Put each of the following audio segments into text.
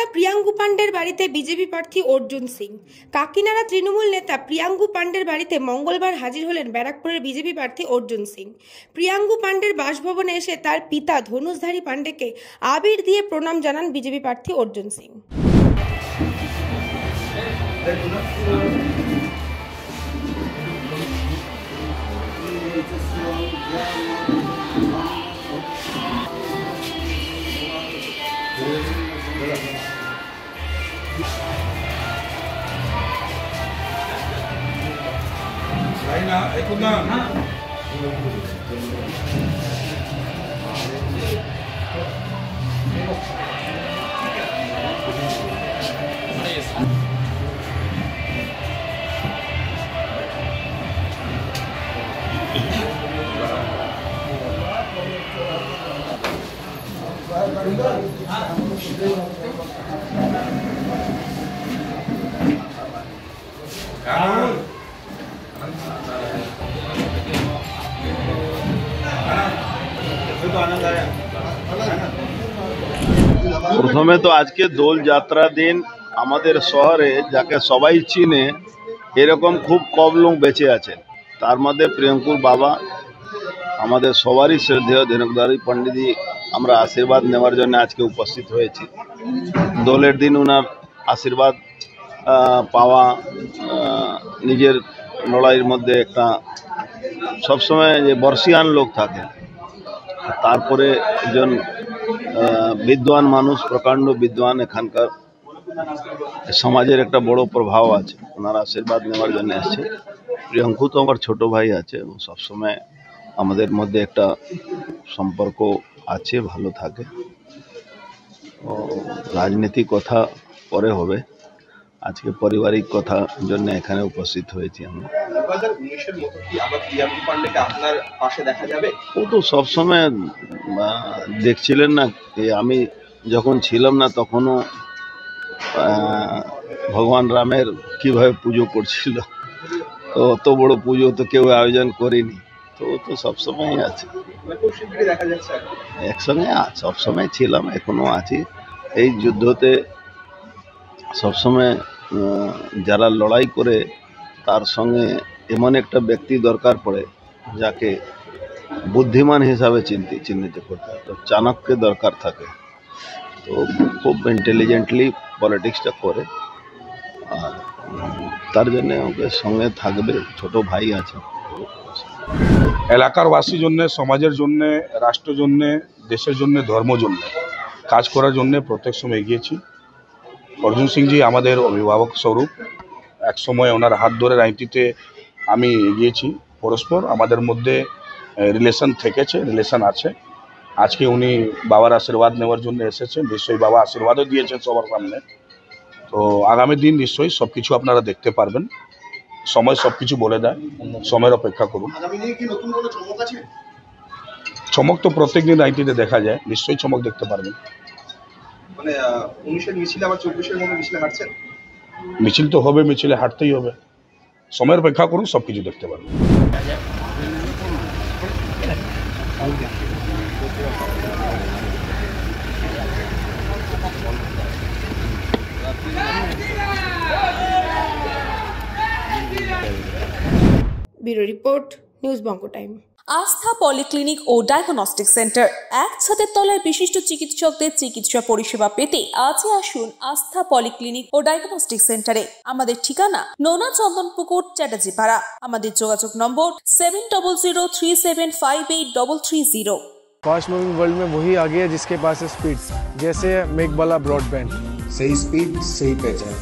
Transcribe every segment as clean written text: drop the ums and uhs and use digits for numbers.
নেতা প্রিয়াঙ্গু পাণ্ডের বাড়িতে বিজেপি প্রার্থী অর্জুন সিং। কাকিনাড়া তৃণমূল নেতা প্রিয়াঙ্গু পাণ্ডের বাড়িতে মঙ্গলবার হাজির হলেন ব্যারাকপুরের বিজেপি প্রার্থী অর্জুন সিং। প্রিয়াঙ্গু পাণ্ডের বাসভবনে এসে তার পিতা ধনুষধারী পাণ্ডেকে আবির দিয়ে প্রণাম জানান বিজেপি প্রার্থী অর্জুন সিং। প্রথমে তো আজকে দোল যাত্রা দিন আমাদের শহরে যাকে সবাই চিনে এরকম খুব কম লোক বেঁচে আছেন। তার মধ্যে প্রিয়াঙ্কুর বাবা আমাদের সবারই শ্রদ্ধেয় ধনুষধারী পণ্ডিতজি আমরা আশীর্বাদ নেওয়ার জন্য আজকে উপস্থিত হয়েছি। দোলের দিন ওনার আশীর্বাদ পাওয়া নিজের লড়াইয়ের মধ্যে একটা সবসময় যে বর্ষিয়ান লোক থাকে, তারপরে একজন বিদ্বান মানুষ, প্রকাণ্ড বিদ্বান, এখানকার সমাজের একটা বড় প্রভাব আছে, ওনার আশীর্বাদ নেওয়ার জন্য এসছে। প্রিয়াঙ্কু তো আমার ছোট ভাই আছে, ও সবসময় আমাদের মধ্যে একটা সম্পর্ক আছে, ভালো থাকে। রাজনীতিক কথা পরে হবে, আজকে পারিবারিক কথা জন্য এখানে উপস্থিত হয়েছি আমরা। ও তো সবসময় দেখছিলেন না, আমি যখন ছিলাম না তখনও ভগবান রামের কিভাবে পুজো করছিল, তো অত বড় পুজো তো কেউ আয়োজন করেনি, তো ও তো সবসময় আছে, একসঙ্গে সবসময় ছিলাম, এখনো আছি। এই যুদ্ধতে সবসময় যারা লড়াই করে তার সঙ্গে এমন একটা ব্যক্তি দরকার পড়ে যাকে বুদ্ধিমান হিসাবে চিহ্নিত করতে হয়, তো চাণক্যের দরকার থাকে। তো খুব ইন্টেলিজেন্টলি পলিটিক্সটা করে, আর তার জন্য ওকে সঙ্গে থাকবে, ছোট ভাই আছে। এলাকার বাসীর জন্য, সমাজের জন্য, রাষ্ট্রের জন্য, দেশের জন্য, ধর্মের জন্য কাজ করার জন্য প্রত্যেক সময় এগিয়েছি। অর্জুন সিংজি আমাদের অভিভাবক স্বরূপ, এক সময় ওনার হাত ধরে রাজনীতিতে আমি এগিয়েছি। পরস্পর আমাদের মধ্যে রিলেশন থেকেছে, রিলেশন আছে। আজকে উনি বাবার আশীর্বাদ নেওয়ার জন্য এসেছেন, নিশ্চয়ই বাবা আশীর্বাদও দিয়েছেন সবার সামনে। তো আগামী দিন নিশ্চয়ই সব কিছু আপনারা দেখতে পারবেন, সময় সব কিছু বলে দেয়, সময়ের অপেক্ষা করুন। চমক তো প্রত্যেক দিন রাজনীতিতে দেখা যায়, নিশ্চয়ই চমক দেখতে পারবেন। মানে 19-এর মিছিলে আবার 24-এর মতো মিছিলে হাঁটছেন? মিছিল তো হবে, মিছিলে হাঁটতেই হবে, সময়ের অপেক্ষা করুন, সব কিছু দেখতে পারবেন। ব্যুরো রিপোর্ট, নিউজ বঙ্গ টাইম। আস্থা পলিক্লিনিক ও ডায়াগনস্টিক সেন্টার, এক ছাদের তলায় বিশিষ্ট চিকিৎসকদের চিকিৎসা পরিষেবা পেতে আজই আসুন আস্থা পলিক্লিনিক ও ডায়াগনস্টিক সেন্টারে। আমাদের ঠিকানা নোনা চন্দনপুকুর, চ্যাটার্জিপাড়া। আমাদের যোগাযোগ নম্বর 7003758330। फास्ट मूविंग वर्ल्ड में वही आ गया जिसके पास है स्पीड, जैसे मेघबाला ब्रॉडबैंड। सही स्पीड, सही पहचान।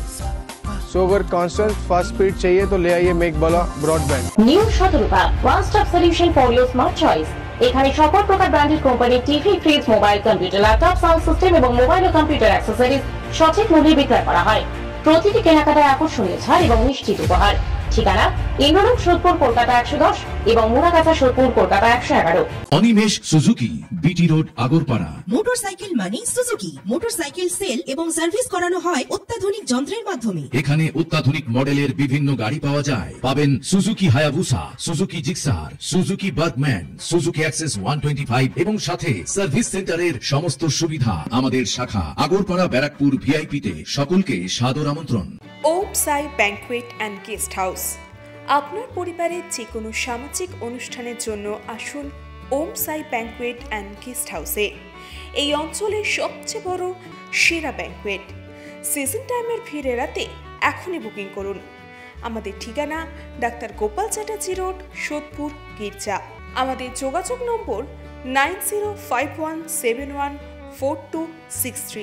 सो अगर कांस्टेंट फास्ट स्पीड चाहिए तो ले आइए Meghbala broadband. New Sadarupa one stop solution for your smart choice. এখানে সকল প্রকার ব্র্যান্ডেড কোম্পানির TV, fridge, mobile, computer, laptop, sound system এবং মোবাইল ও কম্পিউটার অ্যাক্সেসরিজ সঠিক মূল্যে বিক্রয় করা হয়। প্রতিটি কেনাকাটায় আকর্ষণীয় ছাড় এবং নিশ্চিত উপহার। ঠিকানা ইন্দ্রলোক সোদপুর কলকাতা 110 এবং Muragachha Sodepur Kolkata 111। Animesh Suzuki, BT road, Agarpara. Motorcycle মানে সুজুকি। মোটরসাইকেল সেল এবং সার্ভিস করানো হয় অত্যাধুনিক যন্ত্রের মাধ্যমে। এখানে অত্যাধুনিক মডেলের বিভিন্ন গাড়ি পাওয়া যায়। পাবেন Suzuki Hayabusa, Suzuki Gixxer, Suzuki Bergman, Suzuki access 125 এবং সাথে সার্ভিস সেন্টারের সমস্ত সুবিধা। আমাদের শাখা আগরপাড়া ব্যারাকপুর ভিআইপি তে। সকলকে সাদর আমন্ত্রণ। ওম সাই ব্যাংকুয়েট অ্যান্ড গেস্ট হাউস। আপনার পরিবারের যে কোনো সামাজিক অনুষ্ঠানের জন্য আসুন ওম সাই ব্যাংকুয়েট অ্যান্ড গেস্ট হাউসে। এই অঞ্চলের সবচেয়ে বড় সেরা ব্যাংকুয়েট। সিজন টাইমের ভিড় এড়াতে এখনই বুকিং করুন। আমাদের ঠিকানা ডাক্তার গোপাল চ্যাটার্জি রোড, সোদপুর, গির্জা। আমাদের যোগাযোগ নম্বর 9051714263।